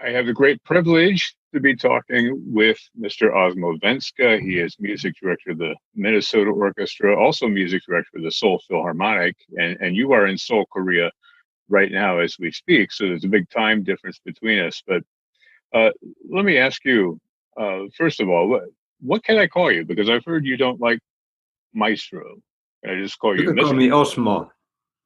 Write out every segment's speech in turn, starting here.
I have the great privilege to be talking with Mr. Osmo Vänskä. He is music director of the Minnesota Orchestra, also music director of the Seoul Philharmonic, and you are in Seoul, Korea right now as we speak. So there's a big time difference between us. But uh, let me ask you, first of all, what can I call you? Because I've heard you don't like maestro. Can I just call You you can call Mr.? me Osmo.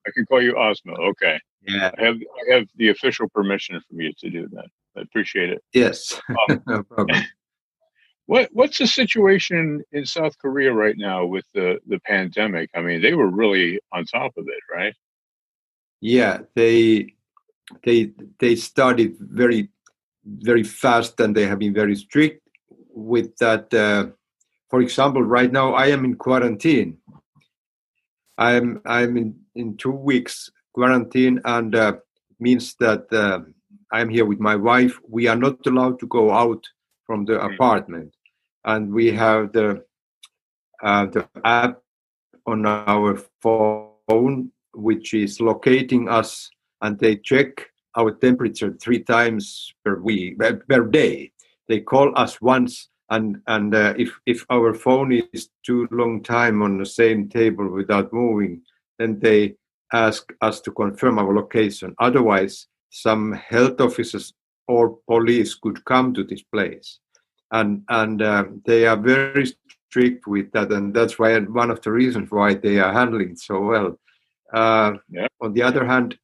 I can call you Osmo. Okay. Yeah. I have the official permission from you to do that. I appreciate it. Yes. Um, No problem. what's the situation in South Korea right now with the pandemic? I mean, they were really on top of it, right? Yeah, they they started very fast, and they have been very strict with that. For example, right now I am in quarantine. I'm in 2 weeks quarantine, and means that I'm here with my wife. We are not allowed to go out from the Mm, apartment, and we have the app on our phone which is locating us, and they check our temperature 3 times per week per day. They call us once, and if our phone is too long time on the same table without moving, then they ask us to confirm our location. Otherwise, some health officers or police could come to this place, and they are very strict with that, and that's why one of the reasons why they are handling it so well. Uh, yeah. on the other hand,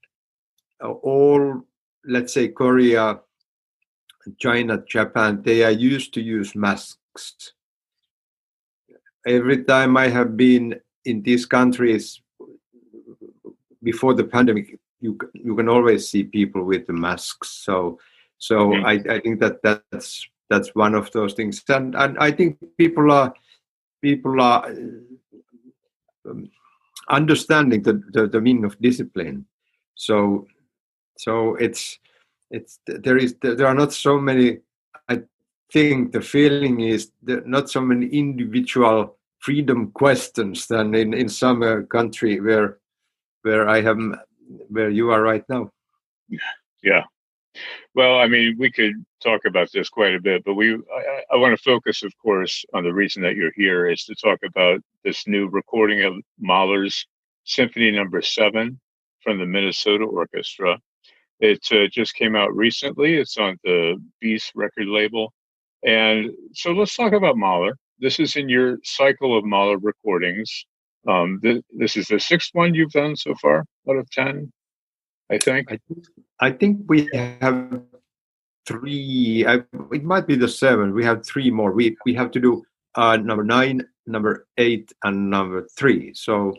all, let's say, Korea, China, Japan, they are used to use masks. Every time I have been in these countries before the pandemic, you can always see people with the masks. So Hmm. I think that's one of those things, and I think people are um, understanding the meaning of discipline. So there are not so many. I think the feeling is there not so many individual freedom questions than in some country where I have where you are right now. Yeah. Well, I mean, we could talk about this quite a bit, but I want to focus, of course, on the reason that you're here is to talk about this new recording of Mahler's Symphony Number 7 from the Minnesota Orchestra. It just came out recently. It's on the Beast record label. And so let's talk about Mahler. This is in your cycle of Mahler recordings. This is the sixth one you've done so far out of 10, I think. I think I think we have three. It might be the seven. We have three more. We have to do number 9, number 8, and number 3. So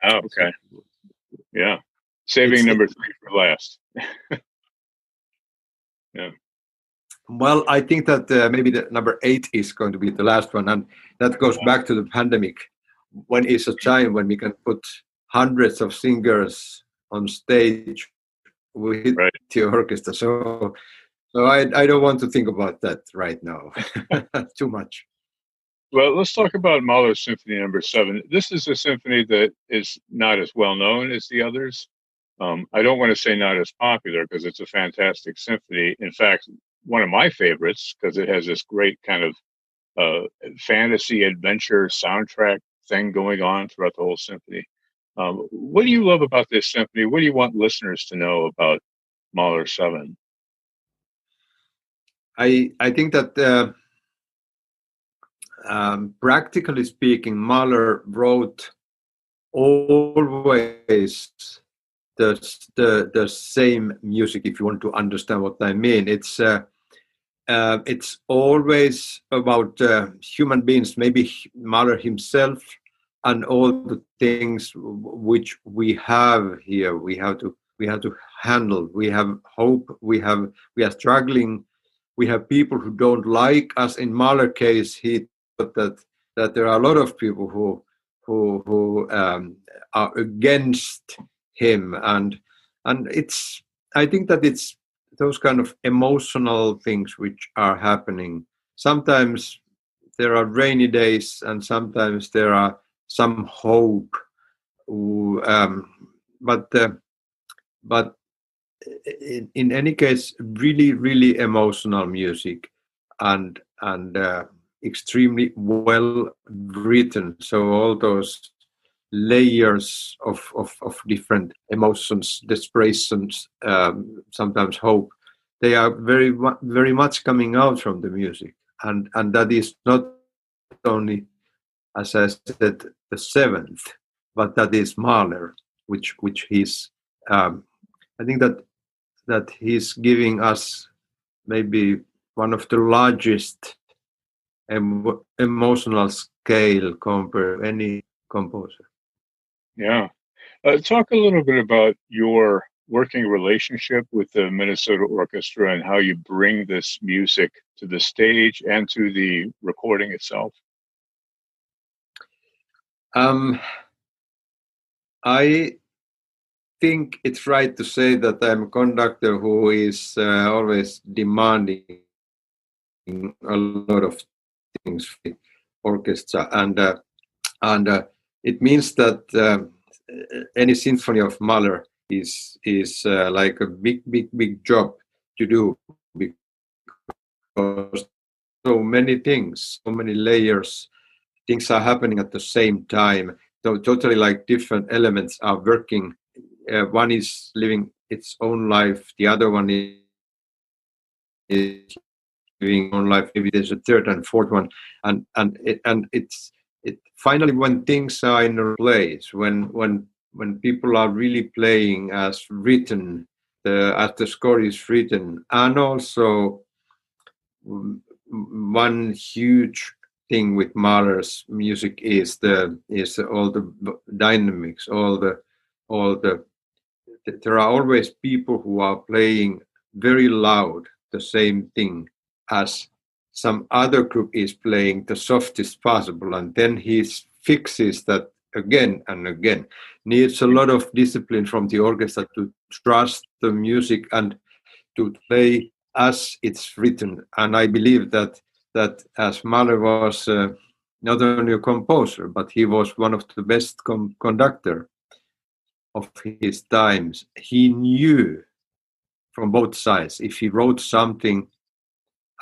Oh, okay. Yeah. Saving it's number 3 for last. Yeah. well. I think that maybe the number 8 is going to be the last one, and that goes back to the pandemic. When is a time when we can put hundreds of singers on stage with Right. the orchestra? So I don't want to think about that right now too much. Well, let's talk about Mahler's Symphony Number 7. This is a symphony that is not as well known as the others. I don't want to say not as popular because it's a fantastic symphony. In fact, one of my favorites because it has this great kind of fantasy adventure soundtrack thing going on throughout the whole symphony. What do you love about this symphony? What do you want listeners to know about Mahler 7? I think that practically speaking, Mahler wrote always the same music. If you want to understand what I mean, it's always about human beings. Maybe Mahler himself and all the things which we have here. We have to handle. We have hope. We are struggling. We have people who don't like us. In Mahler case, he thought that there are a lot of people who are against him, and it's. I think that it's those kind of emotional things which are happening. Sometimes there are rainy days, and sometimes there are some hope. But but in any case, really, really emotional music, and extremely well written. So all those layers of different emotions, desperations, sometimes hope, they are very much coming out from the music, and that is not only, as I said, the seventh, but that is Mahler, which he's. I think that he's giving us maybe one of the largest emotional scale compared to any composer. Yeah. Talk a little bit about your working relationship with the Minnesota Orchestra and how you bring this music to the stage and to the recording itself. I think it's right to say that I'm a conductor who is always demanding a lot of things for the orchestra, and it means that any symphony of Mahler is like a big job to do, because so many things, so many layers, things are happening at the same time. So totally like different elements are working. One is living its own life, the other one is living own life. Maybe there's a third and fourth one, and it's finally, when things are in a place, when people are really playing as written, as the score is written, and also one huge thing with Mahler's music is all the dynamics, all the there are always people who are playing very loud the same thing as some other group is playing the softest possible, and then he fixes that again and again. Needs a lot of discipline from the orchestra to trust the music and to play as it's written. And I believe that as Mahler was not only a composer, but he was one of the best conductor of his times. He knew from both sides. If he wrote something,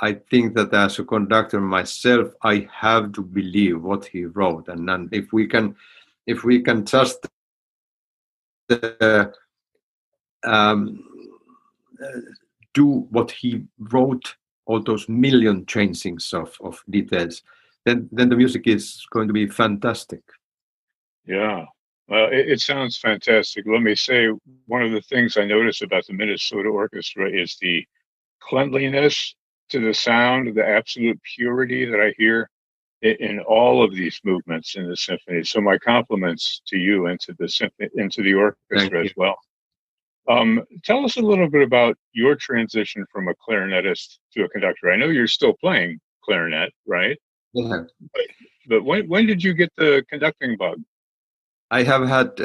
I think that as a conductor myself, I have to believe what he wrote. And then if we can just um, do what he wrote, all those million changings of details, then the music is going to be fantastic. Yeah. It sounds fantastic. Let me say, one of the things I notice about the Minnesota Orchestra is the cleanliness to the sound, the absolute purity that I hear in all of these movements in the symphony. So my compliments to you and to the symphony, into the orchestra as well. Tell us a little bit about your transition from a clarinetist to a conductor. I know you're still playing clarinet, right? Yeah. But when did you get the conducting bug? I have had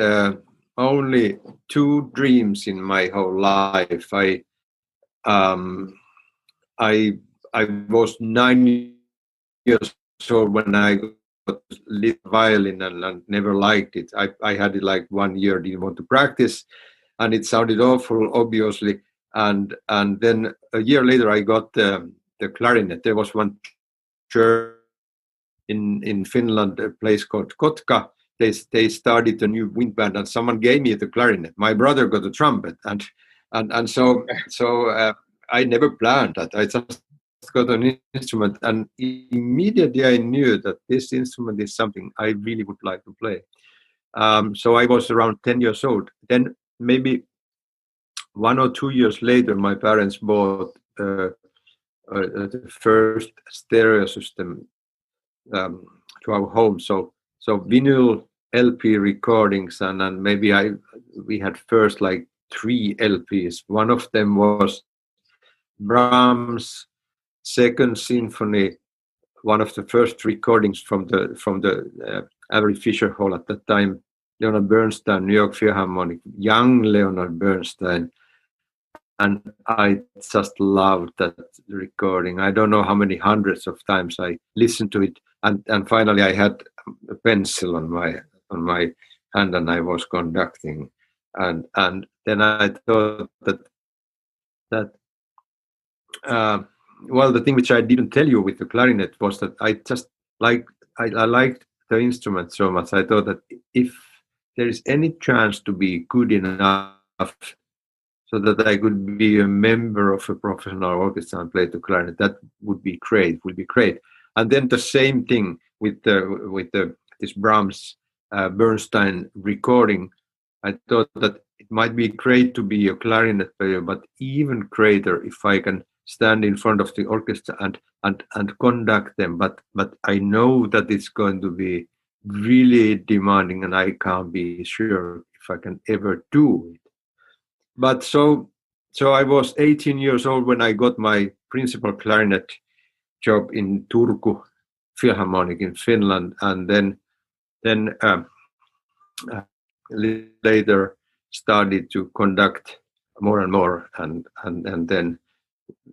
only two dreams in my whole life. Um, I was 9 years old when I got lead violin, and never liked it. I had it like 1 year, didn't want to practice, and it sounded awful, obviously. And then a year later, I got the clarinet. There was one church in Finland, a place called Kotka. They started a new wind band, and someone gave me the clarinet. My brother got a trumpet, and so I never planned that. I just got an instrument, and immediately I knew that this instrument is something I really would like to play. So I was around 10 years old. Then maybe 1 or 2 years later, my parents bought the first stereo system to our home. So vinyl LP recordings, and maybe we had first like 3 LPs. One of them was Brahms' Second Symphony, one of the first recordings from the Avery Fisher Hall at that time. Leonard Bernstein, New York Philharmonic, young Leonard Bernstein, and I just loved that recording. I don't know how many hundreds of times I listened to it, and finally I had a pencil on my hand, and I was conducting, and then I thought that that well, the thing which I didn't tell you with the clarinet was that I just like I liked the instrument so much. I thought that if there is any chance to be good enough so that I could be a member of a professional orchestra and play the clarinet, that would be great. Would be great. And then the same thing with the this Brahms Bernstein recording. I thought that it might be great to be a clarinet player, but even greater if I can stand in front of the orchestra and conduct them. But I know that it's going to be really demanding, and I can't be sure if I can ever do it. But so I was 18 years old when I got my principal clarinet job in Turku Philharmonic in Finland, and then later started to conduct more and more, and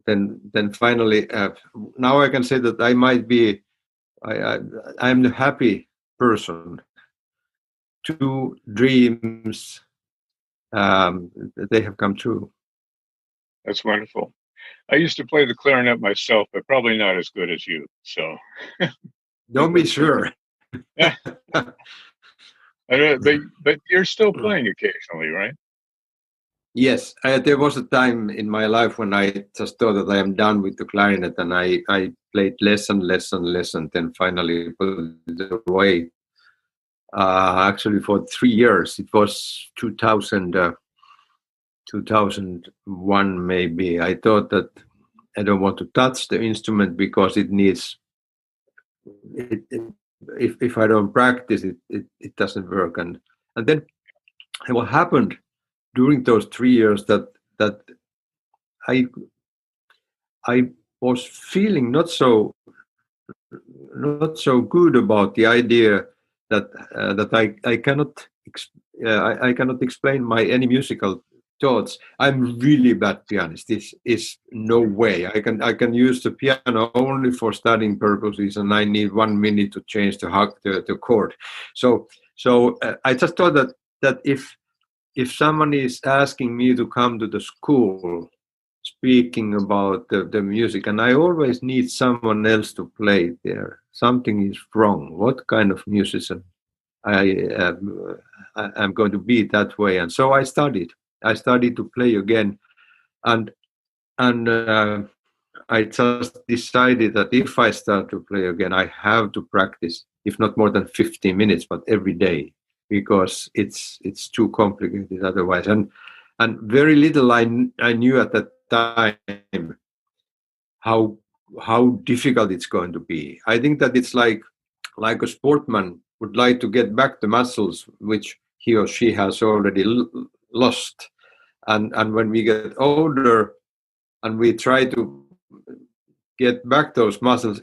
then finally now I can say that I might be I'm the happy person. Two dreams they have come true. That's wonderful. I used to play the clarinet myself, but probably not as good as you. So Don't be sure. yeah, but you're still playing occasionally, right? Yes, there was a time in my life when I just thought that I am done with the clarinet, and I played less and less and less, and then finally put it away. Actually, for 3 years, it was 2001 maybe. I thought that I don't want to touch the instrument because it needs. If I don't practice it doesn't work, and then what happened during those 3 years that I was feeling not so good about the idea that I cannot I cannot explain my any musical thoughts. I'm really bad pianist. This is no way. I can use the piano only for studying purposes, and I need 1 minute to change the chord. So I just thought that if someone is asking me to come to the school speaking about the music, and I always need someone else to play there, something is wrong. What kind of musician I'm going to be that way? And so I studied to play again, and I just decided that if I start to play again, I have to practice, if not more than 15 minutes, but every day, because it's too complicated otherwise. And very little I knew at that time how difficult it's going to be. I think that it's like a sportsman would like to get back the muscles which he or she has already lost, and when we get older and we try to get back those muscles,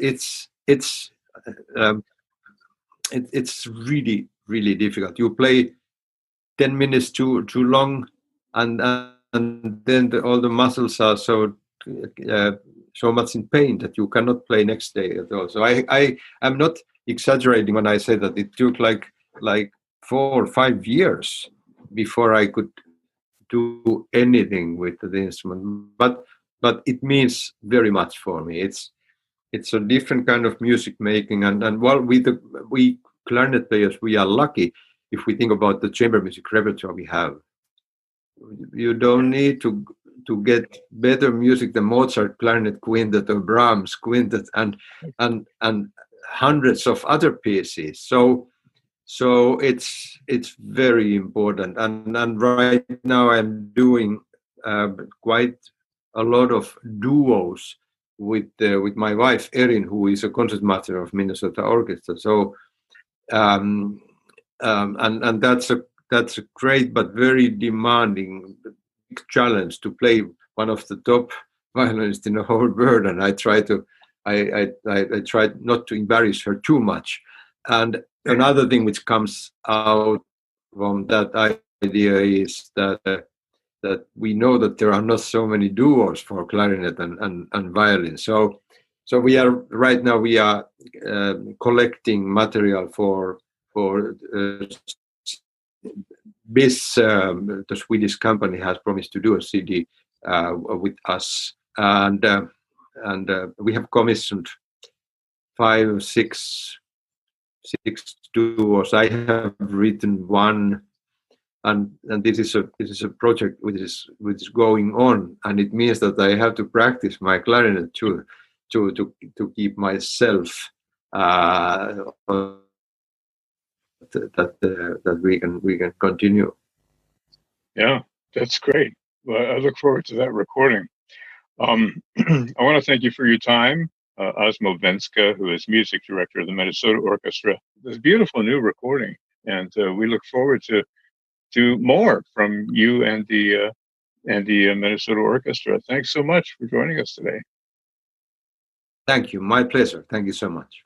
um, it's really difficult. You play 10 minutes too long, and then all the muscles are so much in pain that you cannot play next day at all. So I am not exaggerating when I say that it took like 4 or 5 years before I could do anything with the instrument. But it means very much for me. It's a different kind of music making, and well, we clarinet players, we are lucky if we think about the chamber music repertoire we have. You don't need to get better music than Mozart clarinet quintet or Brahms quintet and hundreds of other pieces. So it's very important, and right now I'm doing quite a lot of duos with my wife Erin, who is a concertmaster of Minnesota Orchestra. So and that's a great but very demanding challenge to play one of the top violinists in the whole world, and I try not to embarrass her too much. And another thing which comes out from that idea is that we know that there are not so many duos for clarinet and violin. So we are right now collecting material for BIS. The Swedish company has promised to do a CD with us, and we have commissioned 5 or 6 duos. I have written one, and this is a project which is going on, and it means that I have to practice my clarinet to keep myself that we can continue. Yeah, that's great. Well, I look forward to that recording. I want to thank you for your time, Osmo Vänskä, who is music director of the Minnesota Orchestra. This beautiful new recording, and we look forward to more from you and the Minnesota Orchestra. Thanks so much for joining us today. Thank you. My pleasure. Thank you so much.